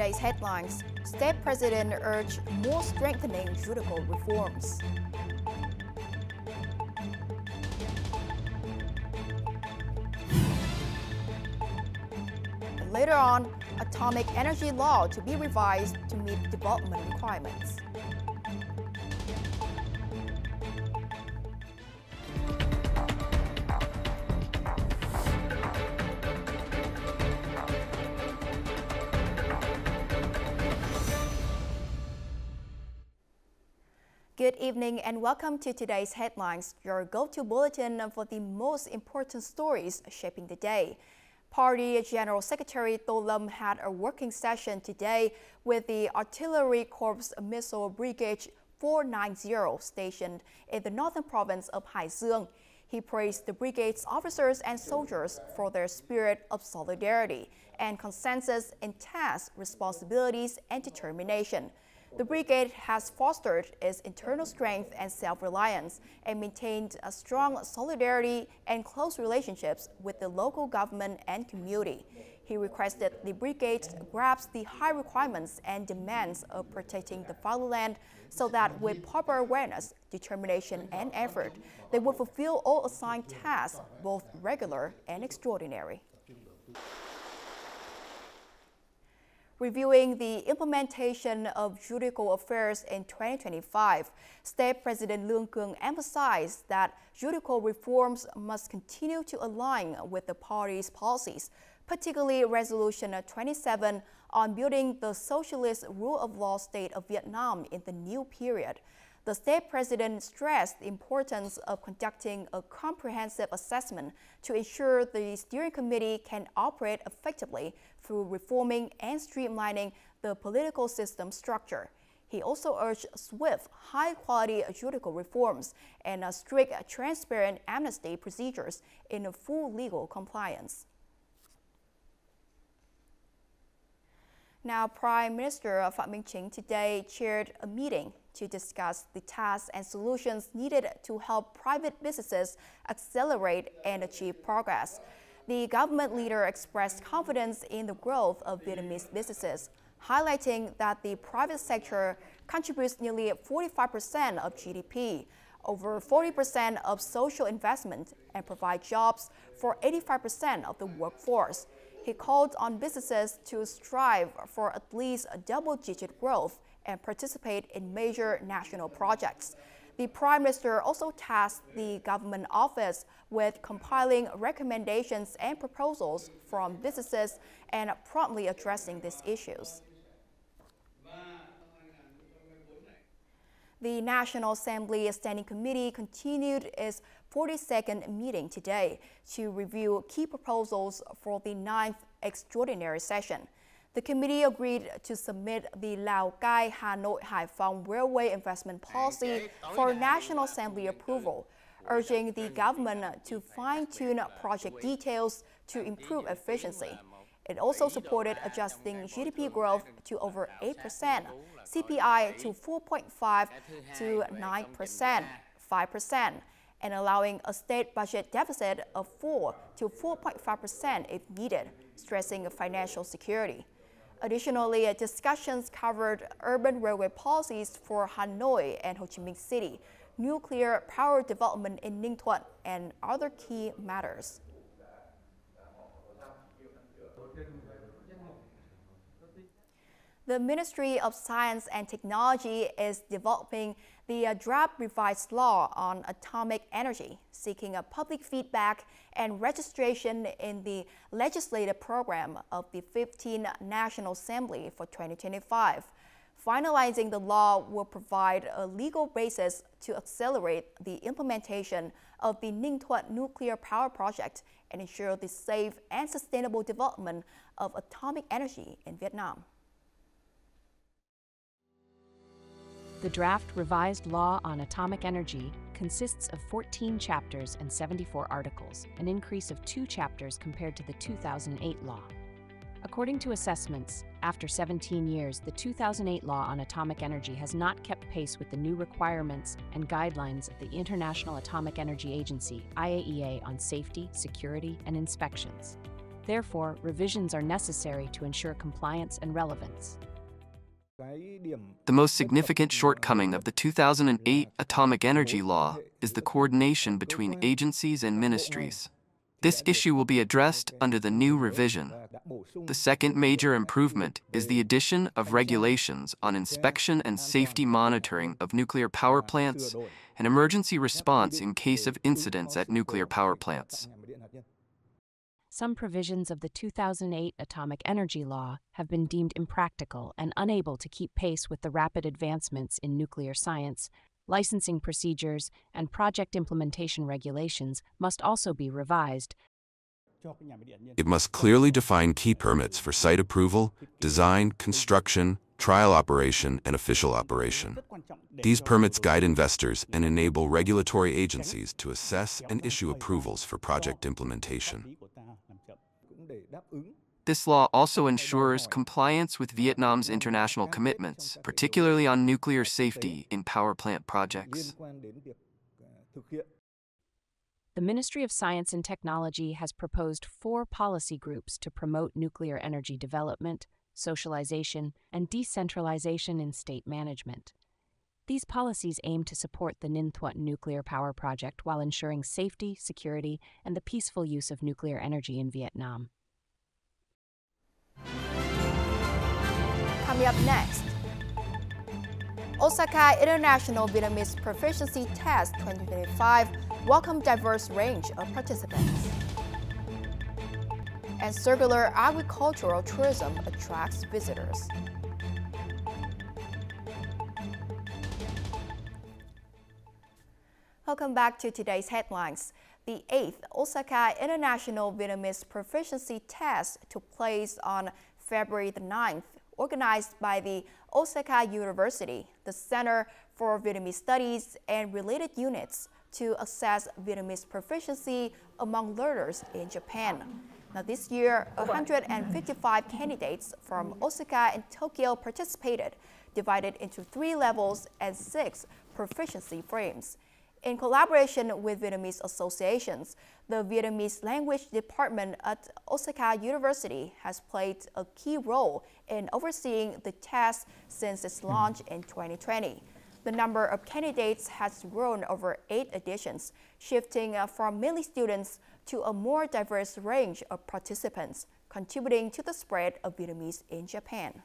today's headlines, State President urged more strengthening judicial reforms. And later on, atomic energy law to be revised to meet development requirements. Good evening and welcome to today's headlines, your go-to bulletin for the most important stories shaping the day. Party General Secretary Tô Lâm had a working session today with the Artillery Corps Missile Brigade 490 stationed in the northern province of Haizuong. He praised the brigade's officers and soldiers for their spirit of solidarity and consensus in tasks, responsibilities, and determination. The brigade has fostered its internal strength and self-reliance and maintained a strong solidarity and close relationships with the local government and community. He requested the brigade grasp the high requirements and demands of protecting the fatherland so that with proper awareness, determination, and effort, they would fulfill all assigned tasks, both regular and extraordinary. Reviewing the implementation of judicial affairs in 2025, State President Lương Cường emphasized that judicial reforms must continue to align with the party's policies, particularly Resolution 27 on building the socialist rule of law state of Vietnam in the new period. The state president stressed the importance of conducting a comprehensive assessment to ensure the steering committee can operate effectively through reforming and streamlining the political system structure. He also urged swift, high-quality judicial reforms and strict, transparent amnesty procedures in full legal compliance. Now, Prime Minister Phạm Minh Chính today chaired a meeting to discuss the tasks and solutions needed to help private businesses accelerate and achieve progress. The government leader expressed confidence in the growth of Vietnamese businesses, highlighting that the private sector contributes nearly 45% of GDP, over 40% of social investment, and provides jobs for 85% of the workforce. He called on businesses to strive for at least a double-digit growth and participate in major national projects. The Prime Minister also tasked the government office with compiling recommendations and proposals from businesses and promptly addressing these issues. The National Assembly Standing Committee continued its 42nd meeting today to review key proposals for the 9th extraordinary session. The committee agreed to submit the Lào Cai-Hà Nội-Hải Phòng Railway Investment Policy for National Assembly approval, urging the government to fine-tune project details to improve efficiency. It also supported adjusting GDP growth to over 8%, CPI to 4.5 to 9%, 5%, and allowing a state budget deficit of 4 to 4.5% if needed, stressing financial security. Additionally, discussions covered urban railway policies for Hanoi and Ho Chi Minh City, nuclear power development in Ninh Thuận, and other key matters. The Ministry of Science and Technology is developing the draft revised law on atomic energy, seeking a public feedback and registration in the legislative program of the 15th National Assembly for 2025. Finalizing the law will provide a legal basis to accelerate the implementation of the Ninh Thuận nuclear power project and ensure the safe and sustainable development of atomic energy in Vietnam. The draft revised law on atomic energy consists of 14 chapters and 74 articles, an increase of 2 chapters compared to the 2008 law. According to assessments, after 17 years, the 2008 law on atomic energy has not kept pace with the new requirements and guidelines of the International Atomic Energy Agency, IAEA, on safety, security, and inspections. Therefore, revisions are necessary to ensure compliance and relevance. The most significant shortcoming of the 2008 Atomic Energy Law is the coordination between agencies and ministries. This issue will be addressed under the new revision. The second major improvement is the addition of regulations on inspection and safety monitoring of nuclear power plants and emergency response in case of incidents at nuclear power plants. Some provisions of the 2008 Atomic Energy Law have been deemed impractical and unable to keep pace with the rapid advancements in nuclear science. Licensing procedures and project implementation regulations must also be revised. It must clearly define key permits for site approval, design, construction, trial operation, and official operation. These permits guide investors and enable regulatory agencies to assess and issue approvals for project implementation. This law also ensures compliance with Vietnam's international commitments, particularly on nuclear safety in power plant projects. The Ministry of Science and Technology has proposed 4 policy groups to promote nuclear energy development, socialization, and decentralization in state management. These policies aim to support the Ninh Thuận nuclear power project while ensuring safety, security, and the peaceful use of nuclear energy in Vietnam. Coming up next, Osaka International Vietnamese Proficiency Test 2025 welcomed diverse range of participants. And circular agricultural tourism attracts visitors. Welcome back to today's headlines. The 8th Osaka International Vietnamese Proficiency Test took place on February the 9th, organized by the Osaka University, the Center for Vietnamese Studies and related units to assess Vietnamese proficiency among learners in Japan. Now this year, 155 candidates from Osaka and Tokyo participated, divided into 3 levels and 6 proficiency frames. In collaboration with Vietnamese associations, the Vietnamese language department at Osaka University has played a key role in overseeing the test since its launch in 2020. The number of candidates has grown over 8 editions, shifting from mainly students to a more diverse range of participants, contributing to the spread of Vietnamese in Japan.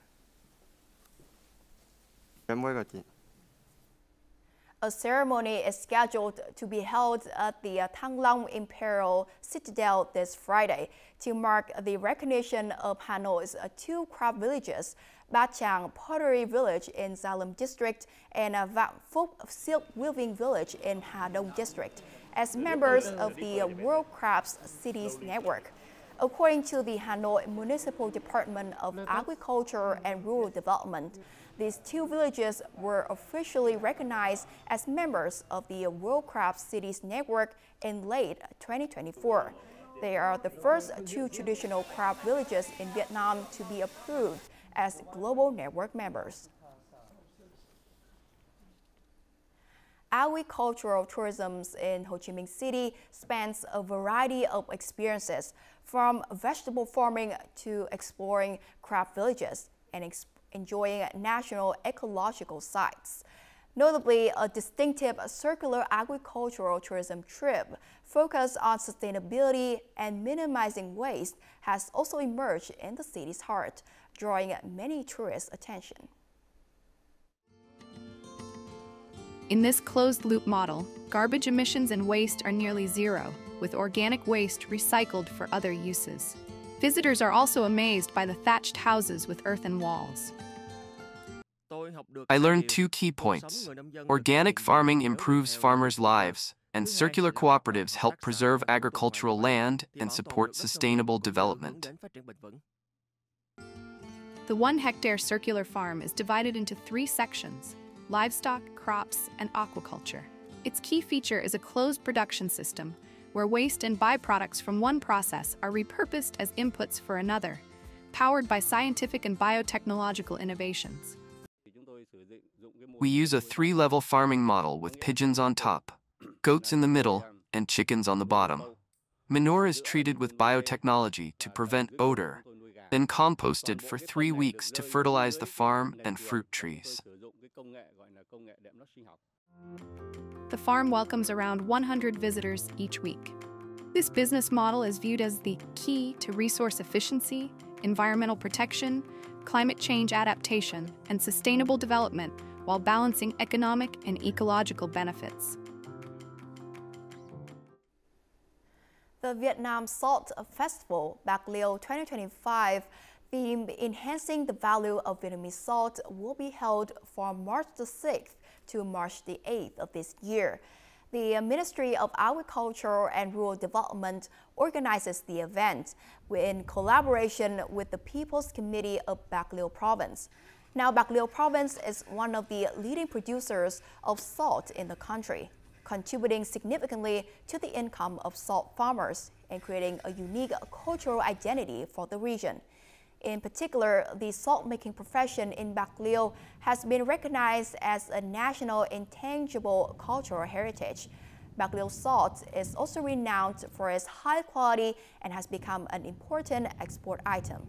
A ceremony is scheduled to be held at the Thăng Long Imperial Citadel this Friday to mark the recognition of Hanoi's 2 craft villages, Ba Chang Pottery Village in Gia Lâm District and Vạn Phúc Silk Weaving Village in Hà Đông District, as members of the World Crafts Cities Network. According to the Hanoi Municipal Department of Agriculture and Rural Development, these 2 villages were officially recognized as members of the World Craft Cities Network in late 2024. They are the first 2 traditional craft villages in Vietnam to be approved as global network members. Agricultural tourism in Ho Chi Minh City spans a variety of experiences, from vegetable farming to exploring craft villages and enjoying national ecological sites. Notably, a distinctive circular agricultural tourism trip focused on sustainability and minimizing waste has also emerged in the city's heart, drawing many tourists' attention. In this closed-loop model, garbage emissions and waste are nearly zero, with organic waste recycled for other uses. Visitors are also amazed by the thatched houses with earthen walls. I learned 2 key points. Organic farming improves farmers' lives, and circular cooperatives help preserve agricultural land and support sustainable development. The 1-hectare circular farm is divided into 3 sections: livestock, crops, and aquaculture. Its key feature is a closed production system where waste and byproducts from one process are repurposed as inputs for another, powered by scientific and biotechnological innovations. We use a 3-level farming model with pigeons on top, goats in the middle, and chickens on the bottom. Manure is treated with biotechnology to prevent odor, then composted for 3 weeks to fertilize the farm and fruit trees. The farm welcomes around 100 visitors each week. This business model is viewed as the key to resource efficiency, environmental protection, climate change adaptation, and sustainable development while balancing economic and ecological benefits. The Vietnam Salt Festival Bạc Liêu 2025, theme Enhancing the Value of Vietnamese Salt, will be held from March the 6th to March the 8th of this year. The Ministry of Agriculture and Rural Development organizes the event in collaboration with the People's Committee of Bạc Liêu Province. Now, Bạc Liêu Province is one of the leading producers of salt in the country, contributing significantly to the income of salt farmers and creating a unique cultural identity for the region. In particular, the salt-making profession in Bạc Liêu has been recognized as a national intangible cultural heritage. Bạc Liêu salt is also renowned for its high quality and has become an important export item.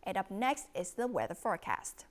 And up next is the weather forecast.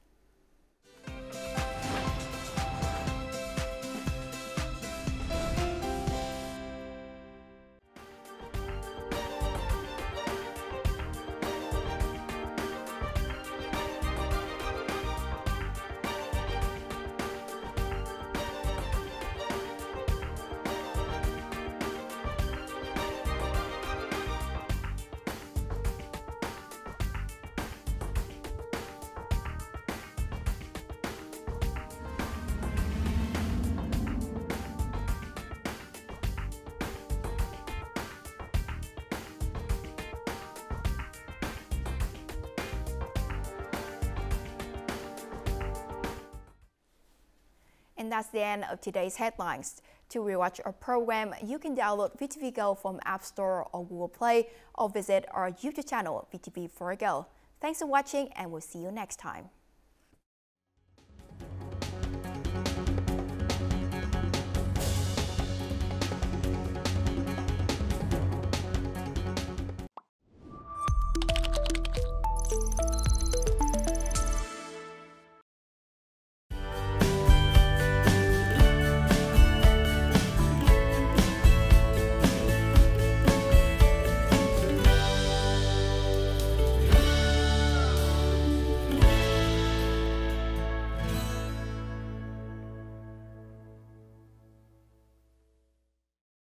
And that's the end of today's headlines. To rewatch our program, you can download VTVgo from App Store or Google Play, or visit our YouTube channel, VTV4Go. Thanks for watching, and we'll see you next time.